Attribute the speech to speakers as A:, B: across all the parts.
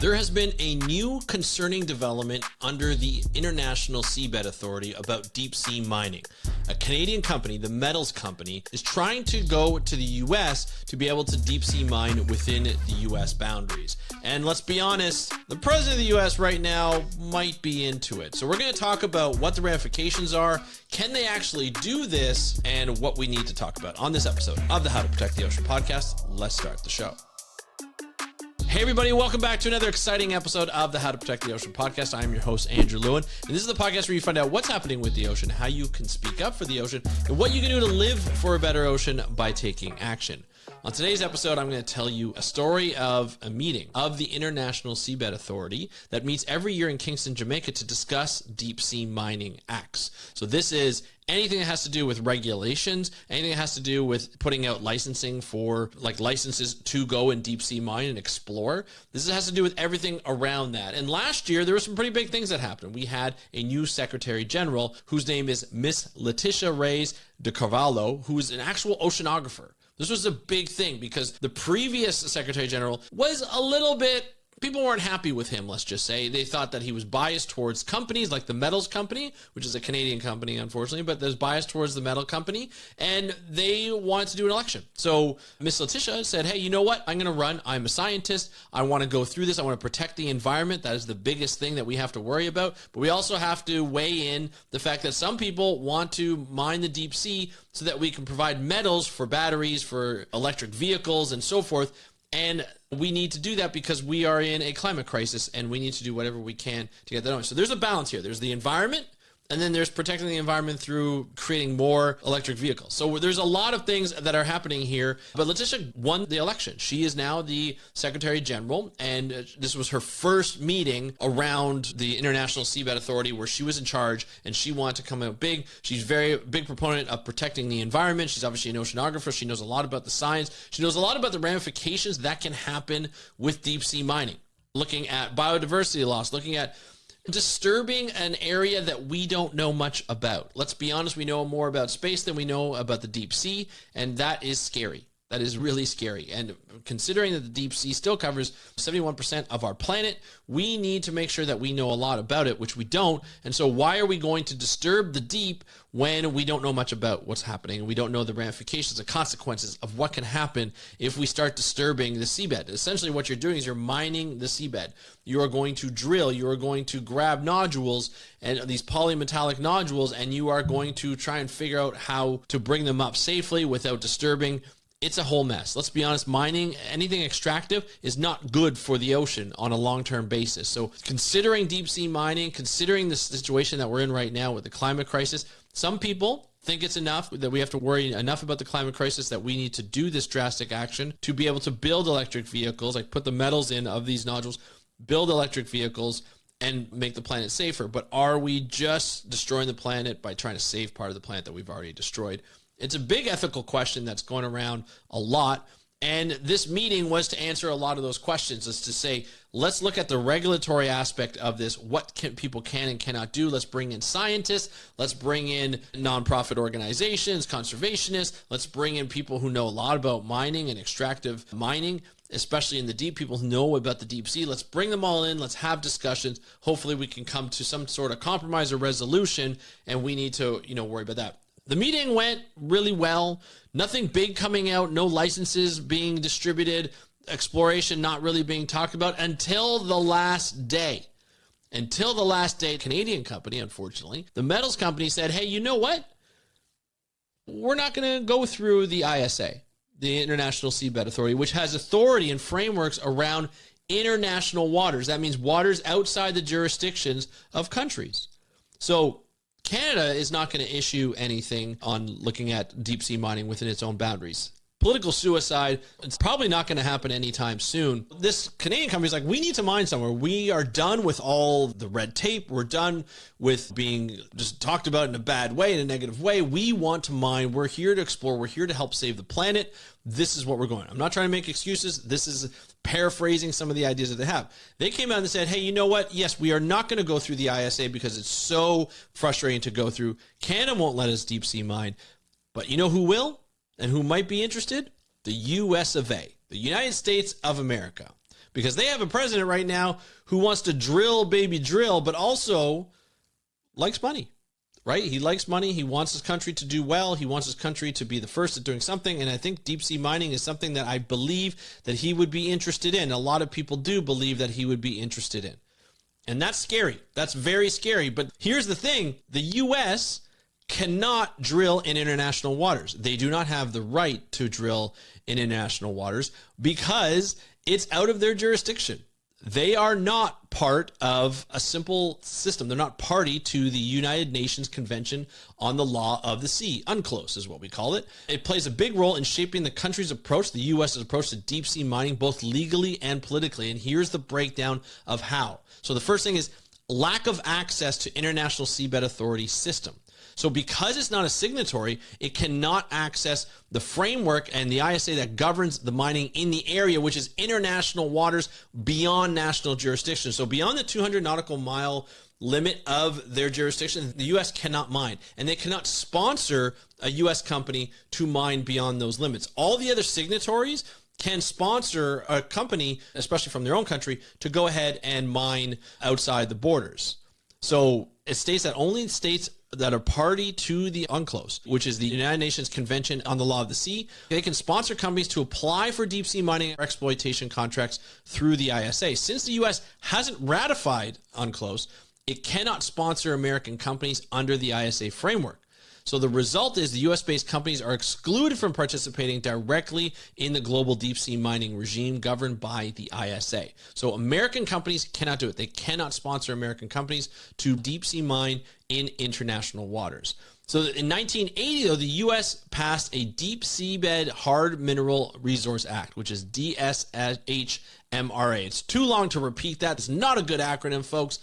A: There has been a new concerning development under the International Seabed Authority about deep sea mining. A Canadian company, the metals company, is trying to go to the US to be able to deep sea mine within the US boundaries. And let's be honest, the president of the US right now might be into it. So we're going to talk about what the ramifications are, can they actually do this, and what we need to talk about on this episode of the How to Protect the Ocean podcast. Let's start the show. Hey everybody, welcome back to another exciting episode of the How to Protect the Ocean podcast. I am your host, Andrew Lewin, and this is the podcast where you find out what's happening with the ocean, how you can speak up for the ocean, and what you can do to live for a better ocean by taking action. On today's episode, I'm going to tell you a story of a meeting of the International Seabed Authority that meets every year in Kingston, Jamaica to discuss deep sea mining acts. So this is anything that has to do with regulations, anything that has to do with putting out licensing for licenses to go and deep sea mine and explore. This has to do with everything around that. And last year, there were some pretty big things that happened. We had a new Secretary General whose name is Miss Leticia Reyes de Carvalho, who is an actual oceanographer. This was a big thing because the previous Secretary General was a little bit, people weren't happy with him, let's just say. They thought that he was biased towards companies like the metals company, which is a Canadian company, unfortunately, but there's bias towards the metal company, and they wanted to do an election. So Miss Leticia said, hey, you know what? I'm going to run. I'm a scientist. I want to go through this. I want to protect the environment. That is the biggest thing that we have to worry about. But we also have to weigh in the fact that some people want to mine the deep sea so that we can provide metals for batteries, for electric vehicles, and so forth. And we need to do that because we are in a climate crisis and we need to do whatever we can to get that on. So there's a balance here. There's the environment, and then there's protecting the environment through creating more electric vehicles. So there's a lot of things that are happening here. But Leticia won the election. She is now the Secretary General, and this was her first meeting around the International Seabed Authority where she was in charge, and she wanted to come out big. She's a very big proponent of protecting the environment. She's obviously an oceanographer. She knows a lot about the science. She knows a lot about the ramifications that can happen with deep sea mining. Looking at biodiversity loss, looking at disturbing an area that we don't know much about. Let's be honest, we know more about space than we know about the deep sea, and that is scary. That is really scary. And considering that the deep sea still covers 71% of our planet, we need to make sure that we know a lot about it, which we don't. And so why are we going to disturb the deep when we don't know much about what's happening and we don't know the ramifications and consequences of what can happen if we start disturbing the seabed? Essentially what you're doing is you're mining the seabed. You are going to drill, you are going to grab nodules and these polymetallic nodules, and you are going to try and figure out how to bring them up safely without disturbing. It's a whole mess. Let's be honest, mining, anything extractive is not good for the ocean on a long-term basis. So considering deep sea mining, considering the situation that we're in right now with the climate crisis, some people think it's enough, that we have to worry enough about the climate crisis that we need to do this drastic action to be able to build electric vehicles, like put the metals in of these nodules, build electric vehicles, and make the planet safer. But are we just destroying the planet by trying to save part of the planet that we've already destroyed? It's a big ethical question that's going around a lot. And this meeting was to answer a lot of those questions. Is to say, let's look at the regulatory aspect of this. What people can and cannot do. Let's bring in scientists. Let's bring in nonprofit organizations, conservationists. Let's bring in people who know a lot about mining and extractive mining, especially in the deep, people who know about the deep sea. Let's bring them all in. Let's have discussions. Hopefully we can come to some sort of compromise or resolution, and we need to, worry about that. The meeting went really well. Nothing big coming out, no licenses being distributed, exploration not really being talked about until the last day. Until the last day, Canadian company, unfortunately, the metals company said, hey, you know what? We're not going to go through the ISA, the International Seabed Authority, which has authority and frameworks around international waters. That means waters outside the jurisdictions of countries. So Canada is not going to issue anything on looking at deep sea mining within its own boundaries. Political suicide, it's probably not going to happen anytime soon. This Canadian company is like, we need to mine somewhere. We are done with all the red tape. We're done with being just talked about in a bad way, in a negative way. We want to mine. We're here to explore. We're here to help save the planet. This is what we're going. I'm not trying to make excuses. This is paraphrasing some of the ideas that they have. They came out and said, hey, you know what? Yes, we are not going to go through the ISA because it's so frustrating to go through. Canada won't let us deep sea mine. But you know who will and who might be interested? The US of A, the United States of America. because they have a president right now who wants to drill, baby drill, but also likes money, right? He likes money. He wants his country to do well. He wants his country to be the first at doing something. And I think deep sea mining is something that I believe that he would be interested in. A lot of people do believe that he would be interested in. And that's scary. That's very scary. But here's the thing. The U.S. cannot drill in international waters. They do not have the right to drill in international waters because it's out of their jurisdiction. They are not part of a simple system. They're not party to the United Nations Convention on the Law of the Sea. UNCLOS is what we call it. It plays a big role in shaping the country's approach, the U.S.'s approach to deep sea mining, both legally and politically. And here's the breakdown of how. So the first thing is lack of access to International Seabed Authority system. So because it's not a signatory, it cannot access the framework and the ISA that governs the mining in the area, which is international waters beyond national jurisdiction. So beyond the 200 nautical mile limit of their jurisdiction, the U.S. cannot mine, and they cannot sponsor a U.S. company to mine beyond those limits. All the other signatories can sponsor a company, especially from their own country, to go ahead and mine outside the borders. So it states that only states that are party to the UNCLOS, which is the United Nations Convention on the Law of the Sea, they can sponsor companies to apply for deep sea mining or exploitation contracts through the ISA. Since the U.S. hasn't ratified UNCLOS, it cannot sponsor American companies under the ISA framework. So the result is the U.S.-based companies are excluded from participating directly in the global deep sea mining regime governed by the ISA. So American companies cannot do it. They cannot sponsor American companies to deep sea mine in international waters. So in 1980, though, the U.S. passed a Deep Seabed Hard Mineral Resource Act, which is DSHMRA. It's too long to repeat that. It's not a good acronym, folks.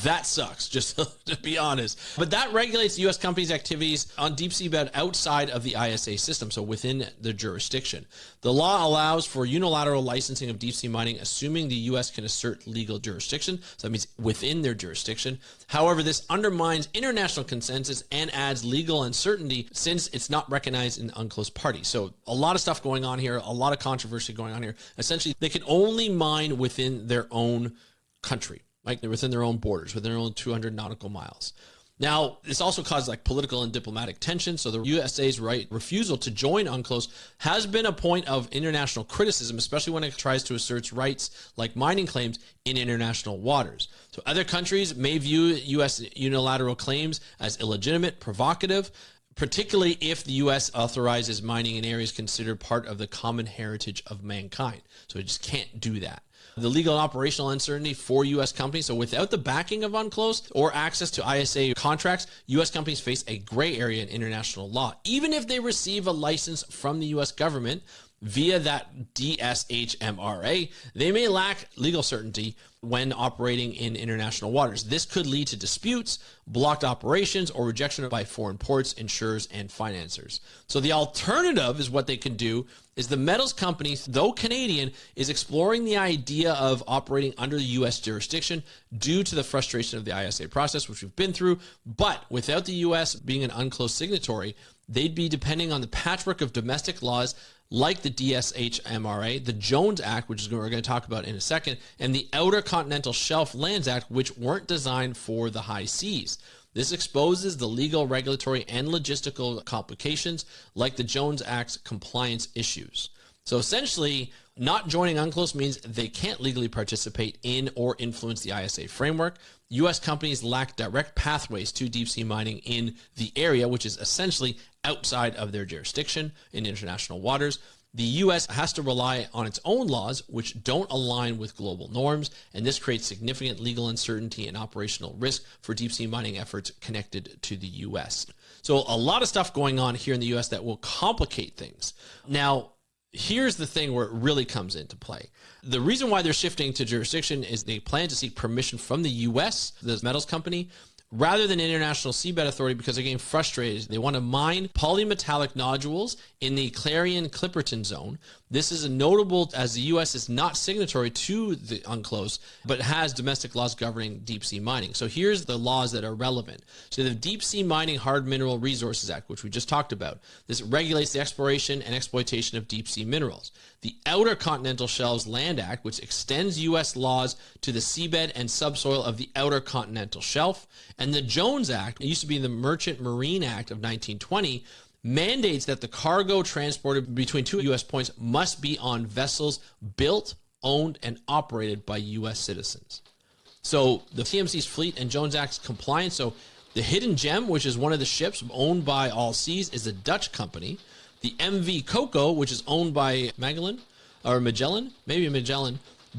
A: That sucks, just to be honest. But that regulates U.S. companies' activities on deep seabed outside of the ISA system, so within the jurisdiction. The law allows for unilateral licensing of deep sea mining, assuming the U.S. can assert legal jurisdiction. So that means within their jurisdiction. However, this undermines international consensus and adds legal uncertainty since it's not recognized in UNCLOS parties. So a lot of stuff going on here, a lot of controversy going on here. Essentially, they can only mine within their own country, like they're within their own borders, within their own 200 nautical miles. Now, this also caused like political and diplomatic tension. So the USA's refusal to join UNCLOS has been a point of international criticism, especially when it tries to assert rights like mining claims in international waters. So other countries may view U.S. unilateral claims as illegitimate, provocative, particularly if the U.S. authorizes mining in areas considered part of the common heritage of mankind. So it just can't do that. The legal and operational uncertainty for U.S. companies. So without the backing of UNCLOS or access to ISA contracts, U.S. companies face a gray area in international law. Even if they receive a license from the U.S. government via that DSHMRA, they may lack legal certainty when operating in international waters. This could lead to disputes, blocked operations, or rejection by foreign ports, insurers, and financiers. So the alternative is what they can do is the metals company, though Canadian, is exploring the idea of operating under the U.S. jurisdiction due to the frustration of the ISA process, which we've been through. But without the U.S. being an UNCLOS signatory, they'd be depending on the patchwork of domestic laws like the DSHMRA, the Jones Act, which is what we're going to talk about in a second, and the Outer Continental Shelf Lands Act, which weren't designed for the high seas. This exposes the legal, regulatory, and logistical complications like the Jones Act's compliance issues. So essentially, not joining UNCLOS means they can't legally participate in or influence the ISA framework. U.S. companies lack direct pathways to deep sea mining in the area, which is essentially outside of their jurisdiction in international waters. The U.S. has to rely on its own laws, which don't align with global norms, and this creates significant legal uncertainty and operational risk for deep sea mining efforts connected to the U.S. So a lot of stuff going on here in the U.S. that will complicate things. Now, here's the thing where it really comes into play. The reason why they're shifting to jurisdiction is they plan to seek permission from the U.S., the metals company, rather than International Seabed Authority because they're getting frustrated. They want to mine polymetallic nodules in the Clarion-Clipperton zone. This is notable as the U.S. is not signatory to the UNCLOS, but has domestic laws governing deep sea mining. So here's the laws that are relevant. So the Deep Sea Mining Hard Mineral Resources Act, which we just talked about. This regulates the exploration and exploitation of deep sea minerals. the Outer Continental Shelves Land Act, which extends U.S. laws to the seabed and subsoil of the Outer Continental Shelf, and the Jones Act, it used to be the Merchant Marine Act of 1920, mandates that the cargo transported between two U.S. points must be on vessels built, owned, and operated by U.S. citizens. So the TMC's fleet and Jones Act's compliance. So the Hidden Gem, which is one of the ships owned by All Seas, is a Dutch company. The MV Coco, which is owned by Magellan,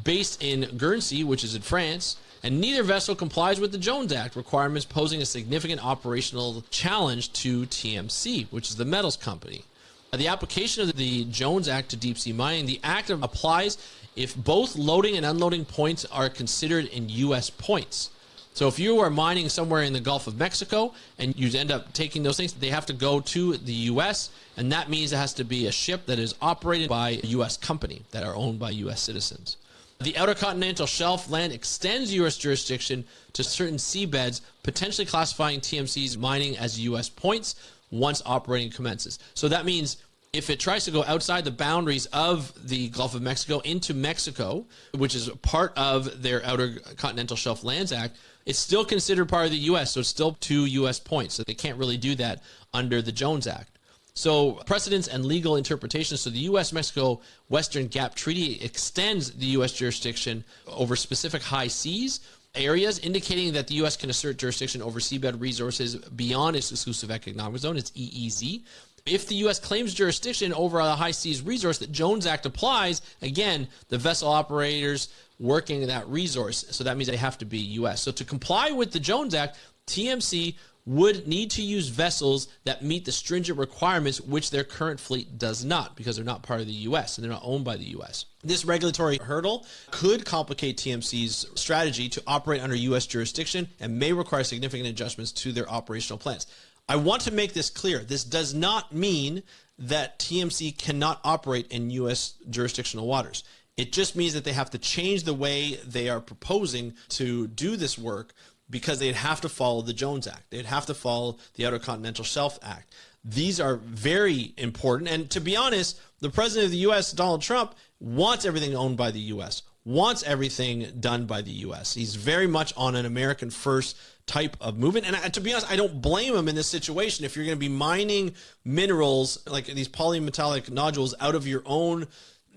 A: based in Guernsey, which is in France, and neither vessel complies with the Jones Act requirements, posing a significant operational challenge to TMC, which is the metals company. The application of the Jones Act to deep sea mining, the act applies if both loading and unloading points are considered in U.S. points. So if you are mining somewhere in the Gulf of Mexico and you end up taking those things, they have to go to the U.S., and that means it has to be a ship that is operated by a U.S. company that are owned by U.S. citizens. The Outer Continental Shelf land extends U.S. jurisdiction to certain seabeds, potentially classifying TMC's mining as U.S. points once operating commences. So that means if it tries to go outside the boundaries of the Gulf of Mexico into Mexico, which is part of their Outer Continental Shelf Lands Act, it's still considered part of the U.S., so it's still 2 U.S. points. So they can't really do that under the Jones Act. So precedents and legal interpretations. So the U.S.-Mexico Western Gap Treaty extends the U.S. jurisdiction over specific high seas areas, indicating that the U.S. can assert jurisdiction over seabed resources beyond its exclusive economic zone, its EEZ. If the U.S. claims jurisdiction over a high seas resource, the Jones Act applies. Again, the vessel operators working that resource, so that means they have to be U.S. So to comply with the Jones Act, TMC would need to use vessels that meet the stringent requirements, which their current fleet does not, because they're not part of the U.S. and they're not owned by the U.S. This regulatory hurdle could complicate TMC's strategy to operate under U.S. jurisdiction and may require significant adjustments to their operational plans. I want to make this clear. This does not mean that TMC cannot operate in U.S. jurisdictional waters. It just means that they have to change the way they are proposing to do this work, because they'd have to follow the Jones Act. They'd have to follow the Outer Continental Shelf Act. These are very important. And to be honest, the president of the U.S., Donald Trump, wants everything owned by the U.S., wants everything done by the U.S. He's very much on an American first type of movement. And to be honest, I don't blame him in this situation. If you're going to be mining minerals like these polymetallic nodules out of your own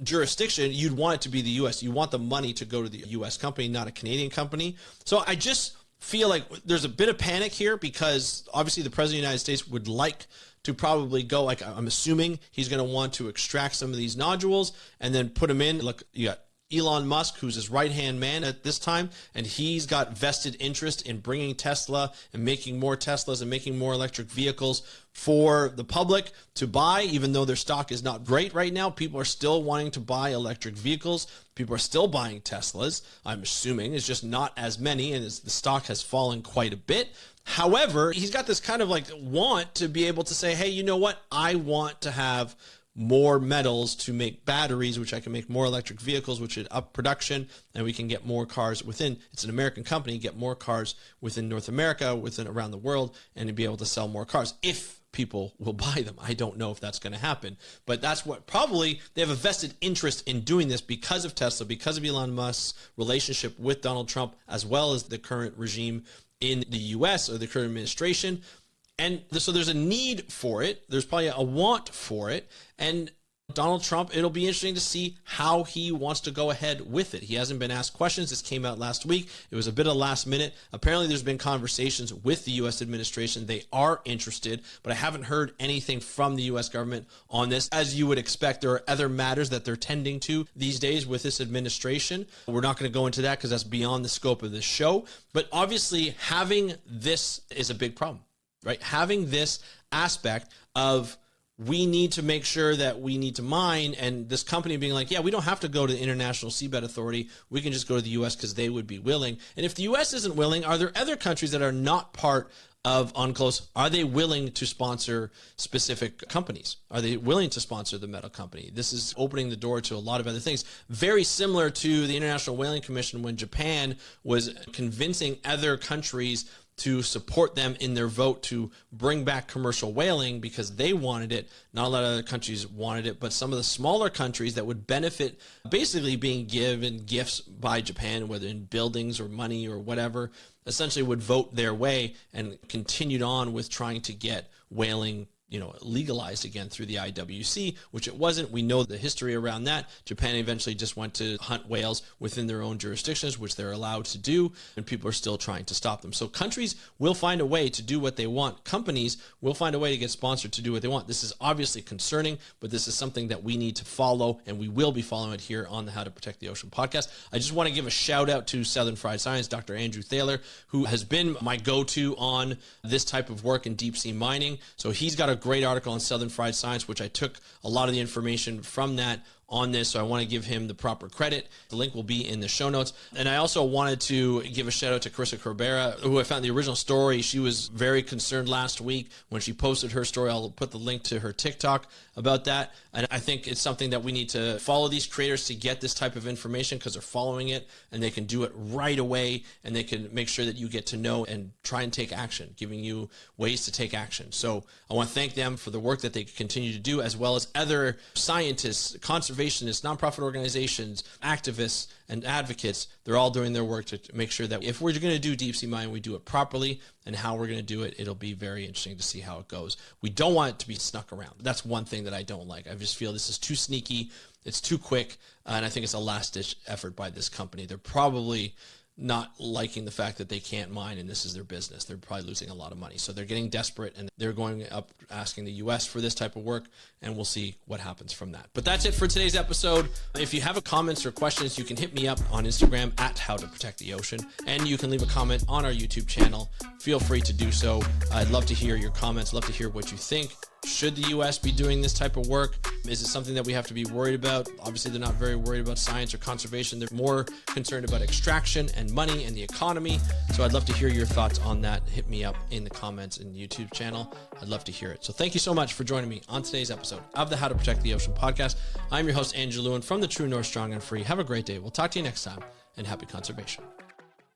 A: jurisdiction, you'd want it to be the U.S. You want the money to go to the U.S. company, not a Canadian company. So I just feel like there's a bit of panic here, because obviously the president of the United States would like to probably go, like I'm assuming he's going to want to extract some of these nodules and then put them in. Look, you got Elon Musk, who's his right-hand man at this time, and he's got vested interest in bringing Tesla and making more Teslas and making more electric vehicles for the public to buy. Even though their stock is not great right now, people are still wanting to buy electric vehicles. People are still buying Teslas, I'm assuming. It's just not as many, and the stock has fallen quite a bit. However, he's got this kind of like want to be able to say, hey, you know what? I want to have more metals to make batteries, which I can make more electric vehicles, which would up production, and we can get more cars within. It's an American company, get more cars within North America, within around the world, and to be able to sell more cars if people will buy them. I don't know if that's going to happen, but that's what probably they have a vested interest in doing this because of Tesla, because of Elon Musk's relationship with Donald Trump, as well as the current regime in the U.S. or the current administration. And so there's a need for it. There's probably a want for it. And Donald Trump, it'll be interesting to see how he wants to go ahead with it. He hasn't been asked questions. This came out last week. It was a bit of last minute. Apparently there's been conversations with the U.S. administration. They are interested, but I haven't heard anything from the U.S. government on this. As you would expect, there are other matters that they're tending to these days with this administration. We're not going to go into that because that's beyond the scope of this show. But obviously having this is a big problem. Right? Having this aspect of we need to make sure that we need to mine, and this company being like, yeah, we don't have to go to the International Seabed Authority. We can just go to the U.S. because they would be willing. And if the U.S. isn't willing, are there other countries that are not part of UNCLOS? Are they willing to sponsor specific companies? Are they willing to sponsor the metal company? This is opening the door to a lot of other things. Very similar to the International Whaling Commission when Japan was convincing other countries to support them in their vote to bring back commercial whaling because they wanted it. Not a lot of other countries wanted it, but some of the smaller countries that would benefit basically being given gifts by Japan, whether in buildings or money or whatever, essentially would vote their way and continued on with trying to get whaling legalized again through the IWC, which it wasn't. We know the history around that. Japan eventually just went to hunt whales within their own jurisdictions, which they're allowed to do, and people are still trying to stop them. So countries will find a way to do what they want. Companies will find a way to get sponsored to do what they want. This is obviously concerning, but this is something that we need to follow, and we will be following it here on the How to Protect the Ocean podcast. I just want to give a shout out to Southern Fried Science, Dr. Andrew Thaler, who has been my go-to on this type of work in deep sea mining. So he's got a great article on Southern Fried Science, which I took a lot of the information from that on this, so I want to give him the proper credit. The link will be in the show notes. And I also wanted to give a shout out to Carissa Corbera, who I found the original story. She was very concerned last week when she posted her story. I'll put the link to her TikTok about that. And I think it's something that we need to follow these creators to get this type of information because they're following it and they can do it right away and they can make sure that you get to know and try and take action, giving you ways to take action. So I want to thank them for the work that they continue to do, as well as other scientists, conservationists, nonprofit organizations, activists, and advocates. They're all doing their work to make sure that if we're going to do deep sea mining, we do it properly, and how we're going to do it, it'll be very interesting to see how it goes. We don't want it to be snuck around. That's one thing that I don't like. I just feel this is too sneaky, it's too quick, and I think it's a last-ditch effort by this company. They're probably not liking the fact that they can't mine and this is their business. They're probably losing a lot of money. So they're getting desperate and they're going up asking the US for this type of work, and we'll see what happens from that. But that's it for today's episode. If you have comments or questions, you can hit me up on Instagram at How to Protect the Ocean, and you can leave a comment on our YouTube channel. Feel free to do so. I'd love to hear your comments, love to hear what you think. Should the U.S. be doing this type of work? Is it something that we have to be worried about? Obviously, they're not very worried about science or conservation. They're more concerned about extraction and money and the economy. So I'd love to hear your thoughts on that. Hit me up in the comments in the YouTube channel. I'd love to hear it. So thank you so much for joining me on today's episode of the How to Protect the Ocean podcast. I'm your host, Andrew Lewin from the True North Strong and Free. Have a great day. We'll talk to you next time, and happy conservation.